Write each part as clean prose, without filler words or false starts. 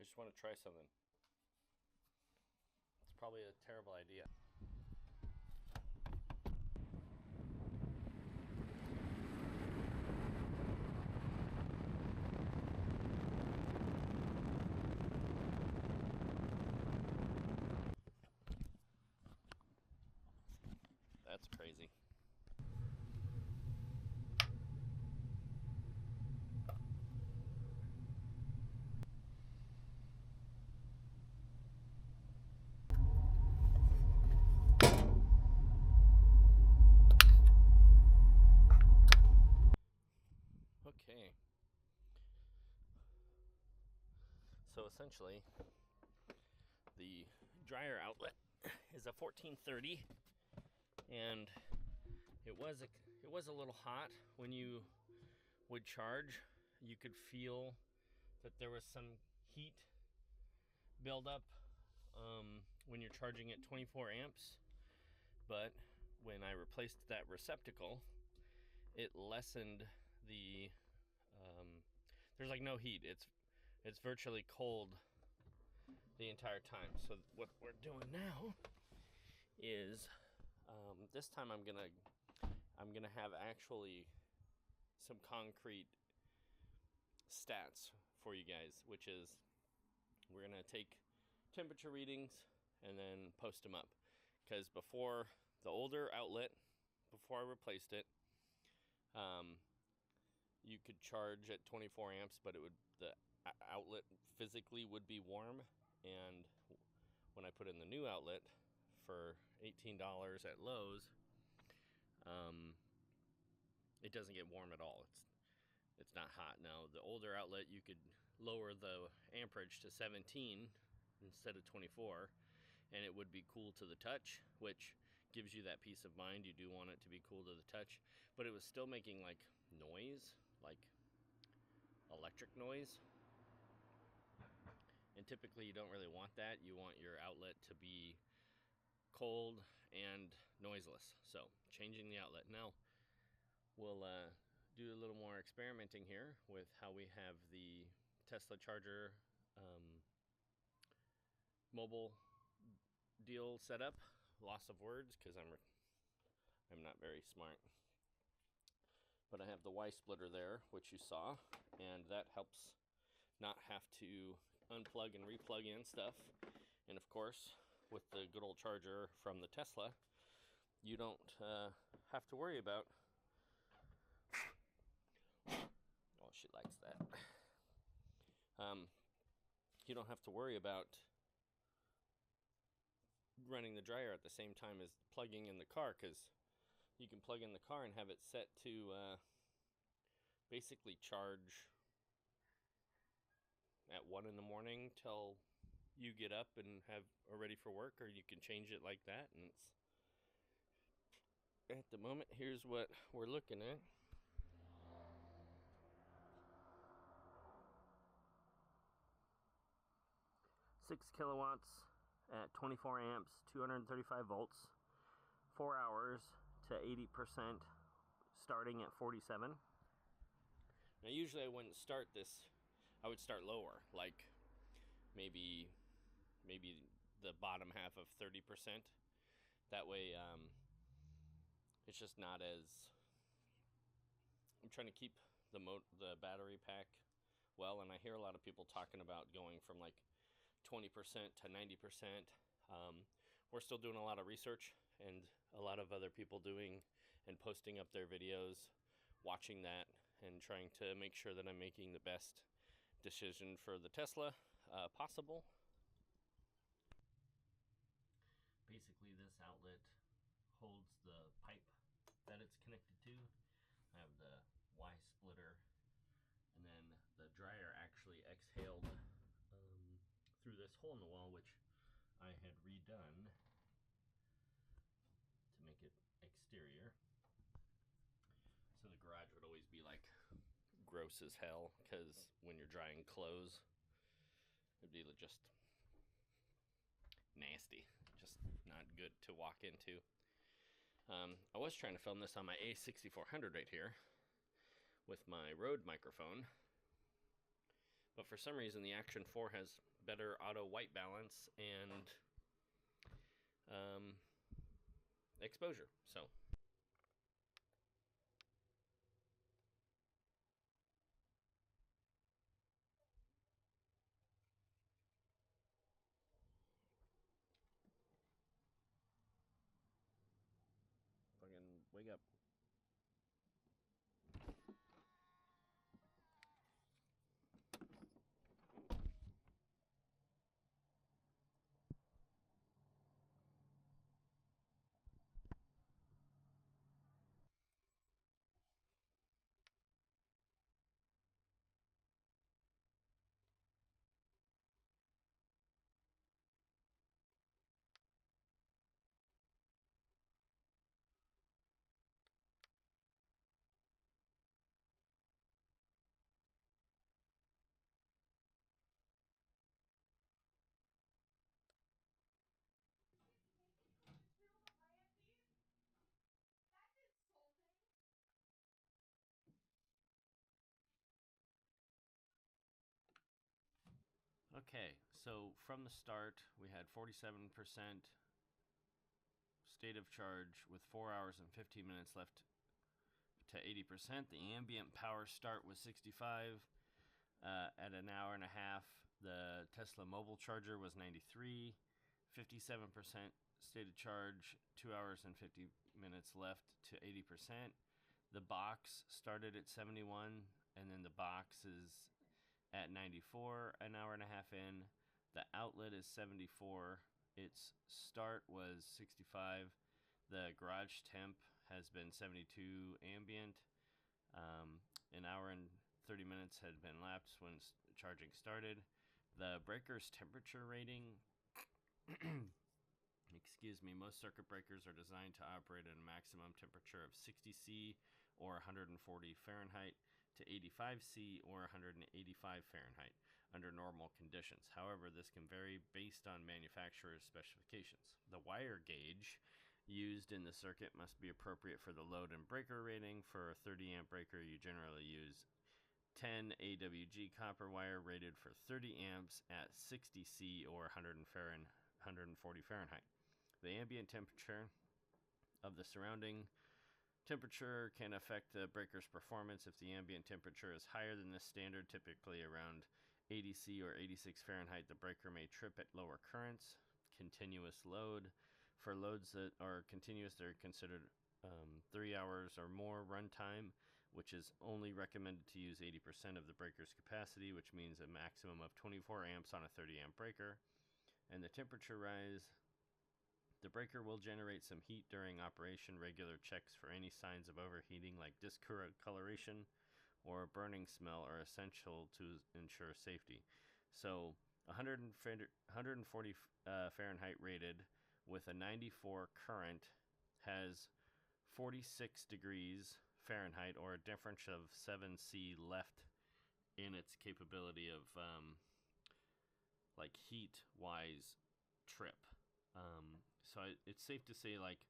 We just want to try something. It's probably a terrible idea. That's crazy. Okay. So essentially, the dryer outlet is a 1430, and it was a little hot when you would charge. You could feel that there was some heat build up when you're charging at 24 amps, but when I replaced that receptacle, it lessened the there's like no heat. It's virtually cold the entire time. So what we're doing now is this time I'm gonna have actually some concrete stats for you guys, which is we're gonna take temperature readings and then post them up. Because before the older outlet, before I replaced it, you could charge at 24 amps, but the outlet physically would be warm. And when I put in the new outlet for $18 at Lowe's, it doesn't get warm at all. It's not hot. Now the older outlet, you could lower the amperage to 17 instead of 24, and it would be cool to the touch, which gives you that peace of mind. You do want it to be cool to the touch, but it was still making like noise, like electric noise. And typically you don't really want that. You want your outlet to be cold and noiseless. So changing the outlet. Now we'll do a little more experimenting here with how we have the Tesla charger mobile deal set up. Loss of words because I'm not very smart. But I have the Y splitter there, which you saw, and that helps not have to unplug and replug in stuff. And of course, with the good old charger from the Tesla, you don't have to worry about oh, she likes that. You don't have to worry about running the dryer at the same time as plugging in the car, because you can plug in the car and have it set to basically charge at 1 in the morning till you get up and are ready for work, or you can change it like that. And at the moment, here's what we're looking at. Six kilowatts at 24 amps, 235 volts, 4 hours to 80%, starting at 47. Now usually I wouldn't start this, I would start lower, like maybe the bottom half of 30%. That way it's just not as, I'm trying to keep the battery pack well, and I hear a lot of people talking about going from like 20% to 90%. We're still doing a lot of research, and a lot of other people doing and posting up their videos, watching that, and trying to make sure that I'm making the best decision for the Tesla possible. Basically, this outlet holds the pipe that it's connected to. I have the Y splitter, and then the dryer actually exhaled through this hole in the wall, which I had redone to make it exterior. So the garage would always be like gross as hell, because when you're drying clothes, it'd be just nasty, just not good to walk into. I was trying to film this on my A6400 right here with my Rode microphone, But for some reason, the Action 4 has better auto white balance and exposure. So fucking wake up. Okay, so from the start, we had 47% state of charge with 4 hours and 15 minutes left to 80%. The ambient power start was 65. At an hour and a half, the Tesla mobile charger was 93. 57% state of charge, 2 hours and 50 minutes left to 80%. The box started at 71, and then the box is at 94, an hour and a half in. The outlet is 74. Its start was 65. The garage temp has been 72 ambient. An hour and 30 minutes had been lapsed when charging started. The breaker's temperature rating, excuse me, most circuit breakers are designed to operate at a maximum temperature of 60 C or 140 Fahrenheit to 85 C or 185 Fahrenheit under normal conditions. However, this can vary based on manufacturer's specifications. The wire gauge used in the circuit must be appropriate for the load and breaker rating. For a 30 amp breaker, you generally use 10 AWG copper wire rated for 30 amps at 60 C or 140 Fahrenheit. The ambient temperature of the surrounding temperature can affect the breaker's performance. If the ambient temperature is higher than this standard, typically around 80 C or 86 Fahrenheit, the breaker may trip at lower currents. Continuous load. For loads that are continuous, they're considered 3 hours or more runtime, which is only recommended to use 80% of the breaker's capacity, which means a maximum of 24 amps on a 30 amp breaker. And the temperature rise. The breaker will generate some heat during operation. Regular checks for any signs of overheating like discoloration or burning smell are essential to ensure safety. So 140 Fahrenheit rated with a 94 current has 46 degrees Fahrenheit or a difference of 7 C left in its capability of like heat wise trip. So it's safe to say, like,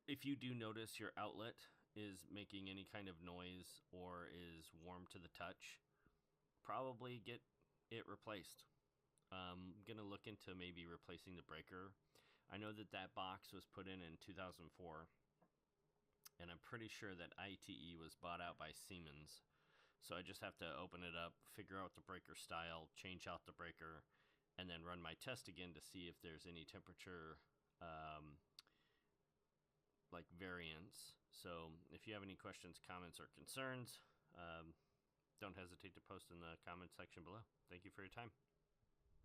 if you do notice your outlet is making any kind of noise or is warm to the touch, probably get it replaced. I'm going to look into maybe replacing the breaker. I know that that box was put in 2004, and I'm pretty sure that ITE was bought out by Siemens. So I just have to open it up, figure out the breaker style, change out the breaker, and then run my test again to see if there's any temperature like variance. So if you have any questions, comments, or concerns, don't hesitate to post in the comment section below. Thank you for your time.